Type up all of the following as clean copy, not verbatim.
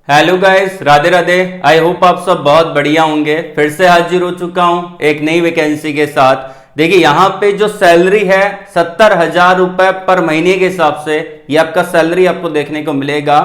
Hello guys, Radhe Radhe. I hope आप सब बहुत बढ़िया होंगे। फिर से हाजिर हो चुका हूं एक नई वैकेंसी के साथ। देखिए यहाँ पे जो सैलरी है 70,000 रुपए पर महीने के हिसाब से ये आपका सैलरी आपको देखने को मिलेगा।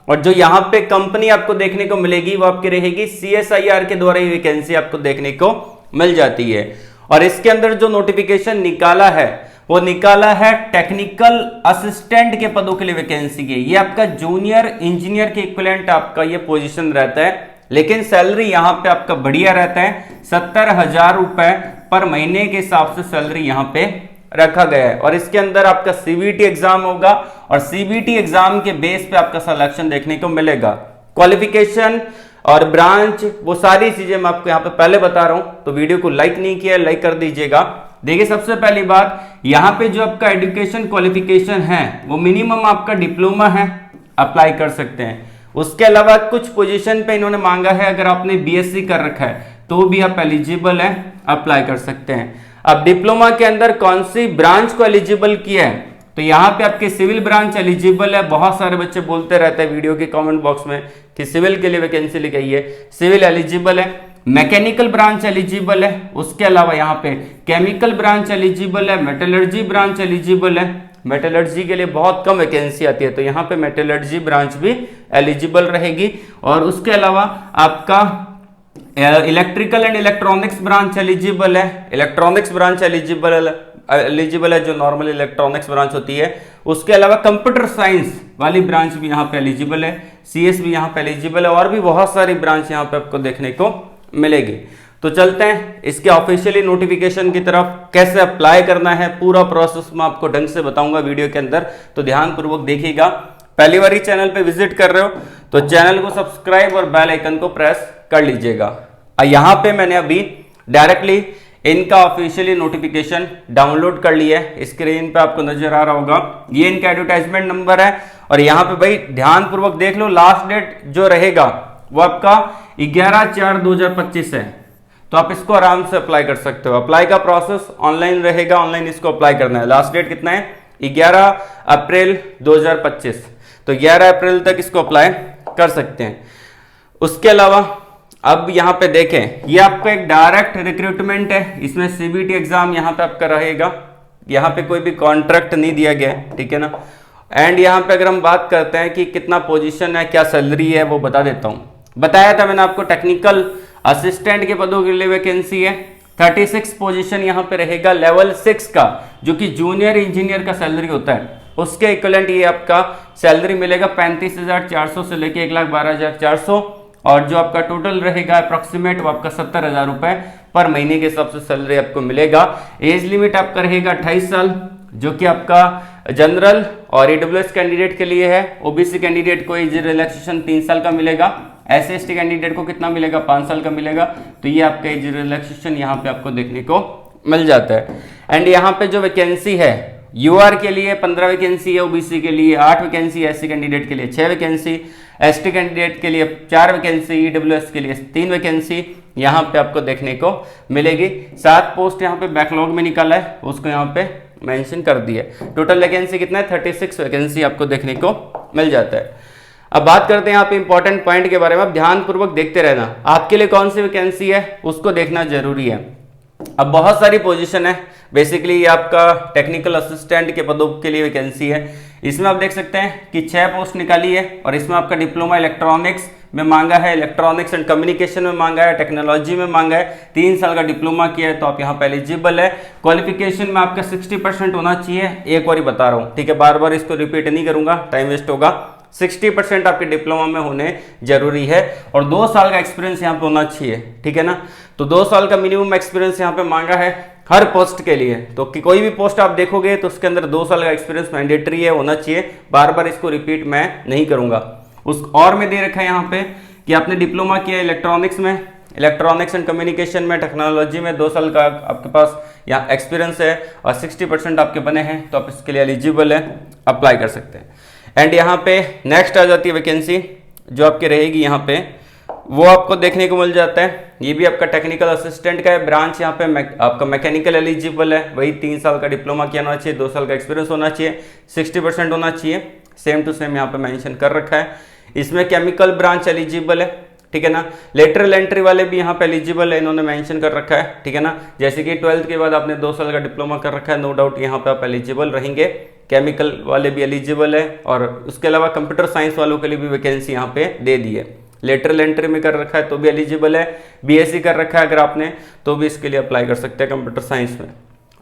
और जो यहाँ पे कंपनी आपको देखने को मिलेगी वो आपकी रहेगी CSIR के द्वारा ये वैकेंसी आपको देखने को मिल जाती है। और इसके अंदर जो नोटिफिकेशन निकाला है वो निकाला है टेक्निकल असिस्टेंट के पदों के लिए वैकेंसी की। ये आपका जूनियर इंजीनियर के इक्विवेलेंट आपका ये पोजीशन रहता है, लेकिन सैलरी यहां पे आपका बढ़िया रहता है। 70,000 रुपए पर महीने के हिसाब से सैलरी यहां पे रखा गया है। और इसके अंदर आपका CBT एग्जाम होगा और CBT एग्जाम के बेस पे आपका सिलेक्शन देखने को मिलेगा। क्वालिफिकेशन और ब्रांच वो सारी चीजें मैं आपको यहाँ पे पहले बता रहा हूं, तो वीडियो को लाइक नहीं किया लाइक कर दीजिएगा। देखिए सबसे पहली बात, यहाँ पे जो आपका एजुकेशन क्वालिफिकेशन है वो मिनिमम आपका डिप्लोमा है, अप्लाई कर सकते हैं। उसके अलावा कुछ पोजीशन पे इन्होंने मांगा है अगर आपने BSc कर रखा है तो भी आप एलिजिबल है, अप्लाई कर सकते हैं। अब डिप्लोमा के अंदर कौन सी ब्रांच को एलिजिबल किया है, तो यहाँ पे आपके सिविल ब्रांच एलिजिबल है। बहुत सारे बच्चे बोलते रहते हैं वीडियो के कमेंट बॉक्स में कि सिविल के लिए वैकेंसी लिखाई है, सिविल एलिजिबल है। मैकेनिकल ब्रांच एलिजिबल है, उसके अलावा यहाँ पे केमिकल ब्रांच एलिजिबल है, मेटलर्जी ब्रांच एलिजिबल है। मेटलर्जी के लिए बहुत कम वैकेंसी आती है तो यहाँ पे मेटलर्जी ब्रांच भी एलिजिबल रहेगी। और उसके अलावा आपका electrical and electronics branch eligible है। इलेक्ट्रॉनिक्स ब्रांच एलिजिबल है जो नॉर्मल इलेक्ट्रॉनिक्स ब्रांच होती है। उसके अलावा कंप्यूटर साइंस वाली ब्रांच भी यहाँ पे एलिजिबल है, CS भी यहाँ पे एलिजिबल है और भी बहुत सारी ब्रांच यहाँ पे आपको देखने को मिलेगी। तो चलते हैं इसके ऑफिशियली नोटिफिकेशन की तरफ। कैसे अप्लाई करना है पूरा प्रोसेस मैं आपको ढंग से बताऊंगा वीडियो के अंदर, तो ध्यान पूर्वक देखिएगा। पहली बार चैनल पे विजिट कर रहे हो तो चैनल को सब्सक्राइब और बेल आइकन को प्रेस कर लीजिएगा। यहाँ पे मैंने अभी डायरेक्टली इनका ऑफिशियली नोटिफिकेशन डाउनलोड कर लिया है, स्क्रीन पे आपको नजर आ रहा होगा। ये इनका एडवर्टाइजमेंट नंबर है और यहाँ पे भाई ध्यान पूर्वक देख लो, लास्ट डेट जो रहेगा वो आपका 11/4/2025 है, तो आप इसको आराम से अप्लाई कर सकते हो। अप्लाई का प्रोसेस ऑनलाइन रहेगा, ऑनलाइन इसको अप्लाई करना है। लास्ट डेट कितना है 11 अप्रैल 2025, तो 11 अप्रैल तक इसको अप्लाई कर सकते हैं। उसके अलावा अब यहाँ पे देखें, ये आपका एक डायरेक्ट रिक्रूटमेंट है, इसमें CBT एग्जाम यहाँ पे आपका रहेगा। यहाँ पे कोई भी कॉन्ट्रैक्ट नहीं दिया गया है, ठीक है ना। एंड यहाँ पे अगर हम बात करते हैं कि कितना पोजीशन है, क्या सैलरी है, वो बता देता हूँ। बताया था मैंने आपको टेक्निकल असिस्टेंट के पदों के लिए वैकेंसी है। 36 पोजीशन यहाँ पे रहेगा लेवल 6 का, जो कि जूनियर इंजीनियर का सैलरी होता है, उसके इक्विवेलेंट ये आपका सैलरी मिलेगा 35,400 से लेके 1,12,400। और जो आपका टोटल रहेगा अप्रोक्सीमेट वो आपका 70,000 रुपए पर महीने के हिसाब से सैलरी आपको मिलेगा। एज लिमिट आपका रहेगा 28 साल, जो कि आपका जनरल और EWS कैंडिडेट के लिए है। OBC कैंडिडेट को एज रिलैक्सेशन 3 साल का मिलेगा। SC/ST कैंडिडेट को कितना मिलेगा 5 साल का मिलेगा। तो ये आपका एज रिलैक्सेशन यहाँ पे आपको देखने को मिल जाता है। एंड यहाँ पे जो वैकेंसी है UR के लिए 15 वैकेंसी है, OBC के लिए 8 वैकेंसी, SC कैंडिडेट के लिए 6 वैकेंसी, ST कैंडिडेट के लिए 4 वैकेंसी, EWS के लिए 3 वैकेंसी यहाँ पे आपको देखने को मिलेगी। 7 पोस्ट यहाँ पे बैकलॉग में निकाला है, उसको यहाँ पे मेंशन कर दिया। टोटल वैकेंसी कितना है 36 वैकेंसी आपको देखने को मिल जाता है। अब बात करते हैं यहाँ पे इंपॉर्टेंट पॉइंट के बारे में। अब ध्यान पूर्वक देखते रहना, आपके लिए कौन सी वैकेंसी है उसको देखना जरूरी है। अब बहुत सारी पोजीशन है, बेसिकली ये आपका टेक्निकल असिस्टेंट के पदों के लिए वैकेंसी है। इसमें आप देख सकते हैं कि 6 पोस्ट निकाली है और इसमें आपका डिप्लोमा इलेक्ट्रॉनिक्स में मांगा है, इलेक्ट्रॉनिक्स एंड कम्युनिकेशन में मांगा है, टेक्नोलॉजी में मांगा है। 3 साल का डिप्लोमा किया है तो आप यहाँ पे एलिजिबल है। क्वालिफिकेशन में आपका 60% होना चाहिए, एक बार ही बता रहा हूँ, ठीक है, बार बार इसको रिपीट नहीं करूंगा, टाइम वेस्ट होगा। 60% आपके डिप्लोमा में होने जरूरी है और 2 साल का एक्सपीरियंस यहाँ पे होना चाहिए, ठीक है ना। तो 2 साल का मिनिमम एक्सपीरियंस यहाँ पे मांगा है हर पोस्ट के लिए। तो कि कोई भी पोस्ट आप देखोगे तो उसके अंदर 2 साल का एक्सपीरियंस मैंडेटरी है, होना चाहिए। बार बार इसको रिपीट मैं नहीं करूंगा। उस और में दे रखा है यहाँ पे कि आपने डिप्लोमा किया इलेक्ट्रॉनिक्स में, इलेक्ट्रॉनिक्स एंड कम्युनिकेशन में, टेक्नोलॉजी में 2 साल का आपके पास यहाँ एक्सपीरियंस है और 60% आपके बने हैं तो आप इसके लिए एलिजिबल है, अप्लाई कर सकते हैं। एंड यहाँ पे नेक्स्ट आ जाती है वैकेंसी जो आपकी रहेगी यहाँ पे, वो आपको देखने को मिल जाता है। ये भी आपका टेक्निकल असिस्टेंट का है। ब्रांच यहाँ पे आपका मैकेनिकल एलिजिबल है, वही 3 साल का डिप्लोमा किया होना चाहिए, 2 साल का एक्सपीरियंस होना चाहिए, 60% होना चाहिए, सेम टू सेम यहाँ पे मेंशन कर रखा है। इसमें केमिकल ब्रांच एलिजिबल है, ठीक है ना। लेटरल एंट्री वाले भी यहाँ पे एलिजिबल है, इन्होंने मेंशन कर रखा है, ठीक है ना। जैसे कि 12th के बाद आपने 2 साल का डिप्लोमा कर रखा है, नो डाउट यहाँ पे आप एलिजिबल रहेंगे। केमिकल वाले भी एलिजिबल है, और उसके अलावा कंप्यूटर साइंस वालों के लिए भी वैकेंसी यहाँ पे दे दी है। लेटरल एंट्री में कर रखा है तो भी एलिजिबल है, बीएससी कर रखा है अगर आपने तो भी इसके लिए अप्लाई कर सकते हैं कंप्यूटर साइंस में।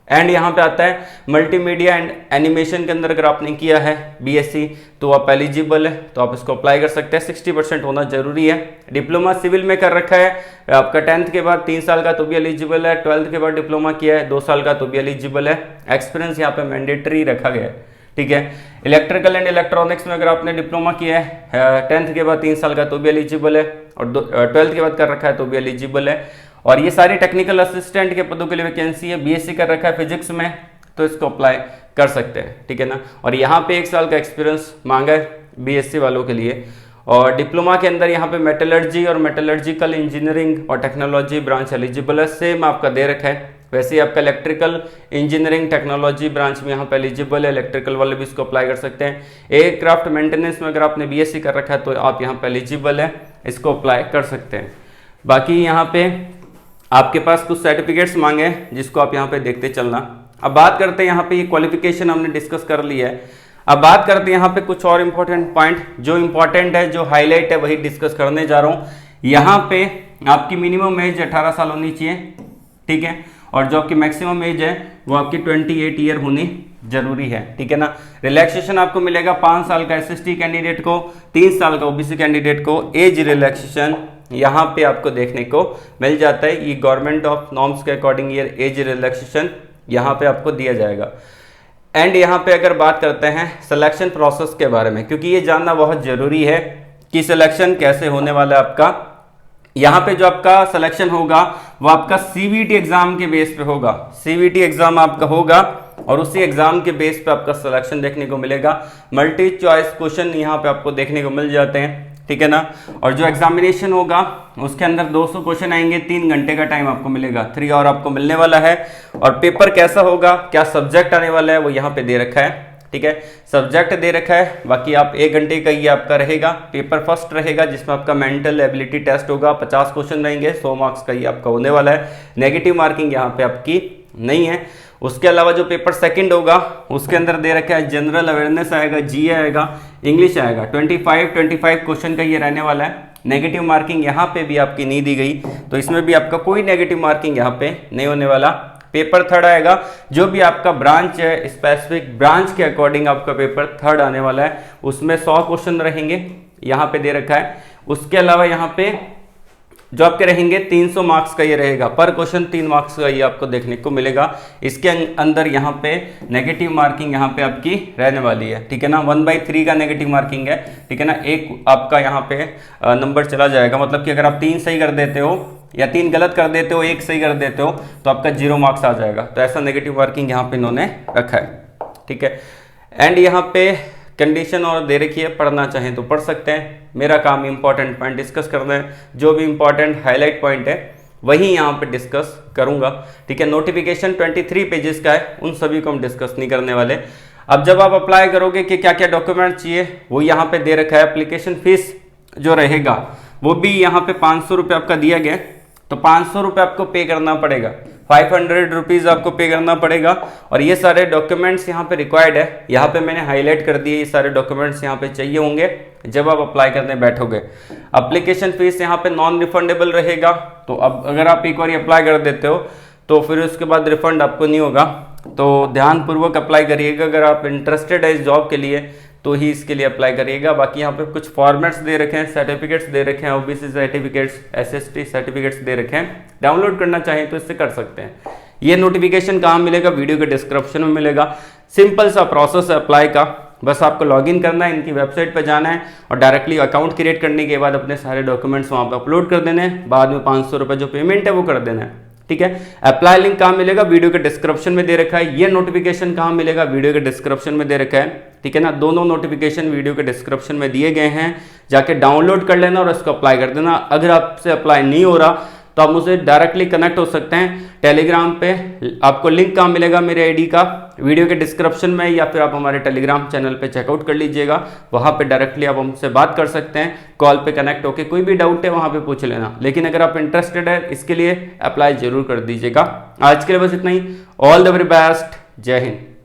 एंड यहाँ पे आता है मल्टीमीडिया एंड एनिमेशन के अंदर अगर आपने किया है बीएससी तो आप एलिजिबल है, तो आप इसको अप्लाई कर सकते हैं। 60% होना जरूरी है। डिप्लोमा सिविल में कर रखा है आपका 10th के बाद 3 साल का तो भी एलिजिबल है, 12th के बाद डिप्लोमा किया है 2 साल का तो भी एलिजिबल है। एक्सपीरियंस यहाँ पे मैंडेटरी रखा गया है, ठीक है। इलेक्ट्रिकल एंड इलेक्ट्रॉनिक्स में अगर आपने डिप्लोमा किया है 10th के बाद 3 साल का तो भी एलिजिबल है, और 12th के बाद कर रखा है तो भी एलिजिबल है। और ये सारी टेक्निकल असिस्टेंट के पदों के लिए वैकेंसी है। बीएससी कर रखा है फिजिक्स में तो इसको अप्लाई कर सकते हैं, ठीक है ना। और यहाँ पे 1 साल का एक्सपीरियंस मांगा है बीएससी वालों के लिए। और डिप्लोमा के अंदर यहाँ पे मेटलर्जी और मेटलर्जिकल इंजीनियरिंग और टेक्नोलॉजी ब्रांच एलिजिबल है, सेम आपका दे रखा है। वैसे ही आपका इलेक्ट्रिकल इंजीनियरिंग टेक्नोलॉजी ब्रांच में यहाँ पे एलिजिबल है, इलेक्ट्रिकल वाले भी इसको अप्लाई कर सकते हैं। एयरक्राफ्ट मेंटेनेंस में अगर आपने बीएससी कर रखा है तो आप यहाँ पे एलिजिबल है, इसको अप्लाई कर सकते हैं। बाकी यहाँ पे आपके पास कुछ सर्टिफिकेट्स मांगे हैं जिसको आप यहाँ पे देखते चलना। अब बात करते हैं यहाँ पे, ये क्वालिफिकेशन हमने डिस्कस कर लिया है। अब बात करते हैं यहाँ पे कुछ और इम्पोर्टेंट पॉइंट, जो इम्पोर्टेंट है, जो हाईलाइट है, वही डिस्कस करने जा रहा हूँ। यहाँ पे आपकी मिनिमम एज 18 साल होनी चाहिए, ठीक है। और जो आपकी मैक्सिमम एज है वो आपकी 28 ईयर होनी जरूरी है, ठीक है ना। रिलैक्सेशन आपको मिलेगा 5 साल का एसएसटी कैंडिडेट को, 3 साल का ओबीसी कैंडिडेट को। एज रिलैक्सेशन यहाँ पे आपको देखने को मिल जाता है, ये गवर्नमेंट ऑफ नॉर्म्स के अकॉर्डिंग ये एज रिलैक्सेशन यहाँ पे आपको दिया जाएगा। एंड यहाँ पे अगर बात करते हैं सिलेक्शन प्रोसेस के बारे में, क्योंकि ये जानना बहुत जरूरी है कि सिलेक्शन कैसे होने वाला है आपका। यहाँ पे जो आपका सिलेक्शन होगा वो आपका सीवीटी एग्जाम के बेस पे होगा। सीवीटी एग्जाम आपका होगा और उसी एग्जाम के बेस पे आपका सिलेक्शन देखने को मिलेगा। मल्टी चॉइस क्वेश्चन यहाँ पे आपको देखने को मिल जाते हैं, ठीक है ना। और जो एग्जामिनेशन होगा उसके अंदर 200 क्वेश्चन आएंगे, 3 घंटे का टाइम आपको मिलेगा, 3 आवर आपको मिलने वाला है। और पेपर कैसा होगा, क्या सब्जेक्ट आने वाला है, वो यहाँ पे दे रखा है, ठीक है। सब्जेक्ट दे रखा है, बाकी आप 1 घंटे का ये आपका रहेगा। पेपर फर्स्ट रहेगा जिसमें आपका मेंटल एबिलिटी टेस्ट होगा, 50 क्वेश्चन रहेंगे, 100 मार्क्स का ये आपका होने वाला है। नेगेटिव मार्किंग यहाँ पे आपकी नहीं है। उसके अलावा जो पेपर सेकंड होगा उसके अंदर दे रखा है जनरल अवेयरनेस आएगा, जीए आएगा, इंग्लिश आएगा। 25 क्वेश्चन का ये रहने वाला है। नेगेटिव मार्किंग यहाँ पे भी आपकी नहीं दी गई, तो इसमें भी आपका कोई नेगेटिव मार्किंग यहाँ पे नहीं होने वाला। पेपर थर्ड आएगा, जो भी आपका ब्रांच है, स्पेसिफिक ब्रांच के अकॉर्डिंग आपका पेपर थर्ड आने वाला है, उसमें 100 क्वेश्चन रहेंगे, यहाँ पे दे रखा है। उसके अलावा यहाँ पे जो आपके रहेंगे 300 मार्क्स का ये रहेगा, पर क्वेश्चन 3 मार्क्स का ये आपको देखने को मिलेगा। इसके अंदर यहाँ पे नेगेटिव मार्किंग यहाँ पे आपकी रहने वाली है, ठीक है ना। 1/3 का नेगेटिव मार्किंग है, ठीक है ना। एक आपका यहाँ पे नंबर चला जाएगा, मतलब कि अगर आप 3 सही कर देते हो या 3 गलत कर देते हो, 1 सही कर देते हो तो आपका 0 मार्क्स आ जाएगा। तो ऐसा नेगेटिव मार्किंग यहाँ पे इन्होंने रखा है, ठीक है। एंड यहाँ पे कंडीशन और दे रखी है, पढ़ना चाहें तो पढ़ सकते हैं। मेरा काम इंपॉर्टेंट पॉइंट डिस्कस करना है, जो भी इंपॉर्टेंट हाईलाइट पॉइंट है वही यहाँ पे डिस्कस करूंगा, ठीक है। नोटिफिकेशन 23 पेजेस का है, उन सभी को हम डिस्कस नहीं करने वाले। अब जब आप अप्लाई करोगे कि क्या क्या डॉक्यूमेंट चाहिए, वो यहाँ पे दे रखा है। एप्लीकेशन फीस जो रहेगा वो भी यहाँ पे 500 रुपये आपका दिया गया, तो 500 रुपये आपको पे करना पड़ेगा। 500 रुपीज़ आपको पे करना पड़ेगा। और ये सारे डॉक्यूमेंट्स यहाँ पे रिक्वायर्ड है, यहाँ पे मैंने हाईलाइट कर दिए, ये सारे डॉक्यूमेंट्स यहाँ पे चाहिए होंगे जब आप अप्लाई करने बैठोगे। एप्लीकेशन फीस यहाँ पे नॉन रिफंडेबल रहेगा, तो अब अगर आप एक बार अप्लाई कर देते हो तो फिर उसके बाद रिफंड आपको नहीं होगा, तो ध्यानपूर्वक अप्लाई करिएगा। अगर आप इंटरेस्टेड है इस जॉब के लिए तो ही इसके लिए अप्लाई करिएगा। बाकी यहाँ पे कुछ फॉर्मेट्स दे रखे हैं, सर्टिफिकेट्स दे रखे हैं, ओबीसी सर्टिफिकेट्स, एसएसटी सर्टिफिकेट्स दे रखे हैं। डाउनलोड करना चाहें तो इससे कर सकते हैं। ये नोटिफिकेशन कहाँ मिलेगा, वीडियो के डिस्क्रिप्शन में मिलेगा। सिंपल सा प्रोसेस है अप्लाई का, बस आपको लॉगिन करना है, इनकी वेबसाइट पर जाना है और डायरेक्टली अकाउंट क्रिएट करने के बाद अपने सारे डॉक्यूमेंट्स वहाँ पर अपलोड कर देने हैं। बाद में 500 रुपये जो पेमेंट है वो कर देना है, ठीक है। अप्लाई लिंक कहाँ मिलेगा, वीडियो के डिस्क्रिप्शन में दे रखा है। ये नोटिफिकेशन कहाँ मिलेगा, वीडियो के डिस्क्रिप्शन में दे रखा है, ठीक है ना। दोनों नोटिफिकेशन वीडियो के डिस्क्रिप्शन में दिए गए हैं, जाके डाउनलोड कर लेना और इसको अप्लाई कर देना। अगर आपसे अप्लाई नहीं हो रहा तो आप मुझसे डायरेक्टली कनेक्ट हो सकते हैं टेलीग्राम पे। आपको लिंक कहाँ मिलेगा मेरे आईडी का, वीडियो के डिस्क्रिप्शन में, या फिर आप हमारे टेलीग्राम चैनल पे चेकआउट कर लीजिएगा। वहां पे डायरेक्टली आप हमसे बात कर सकते हैं, कॉल पे कनेक्ट होकर कोई भी डाउट है वहां पे पूछ लेना। लेकिन अगर आप इंटरेस्टेड है इसके लिए अप्लाई जरूर कर दीजिएगा। आज के लिए बस इतना ही। All the very best. जय हिंद।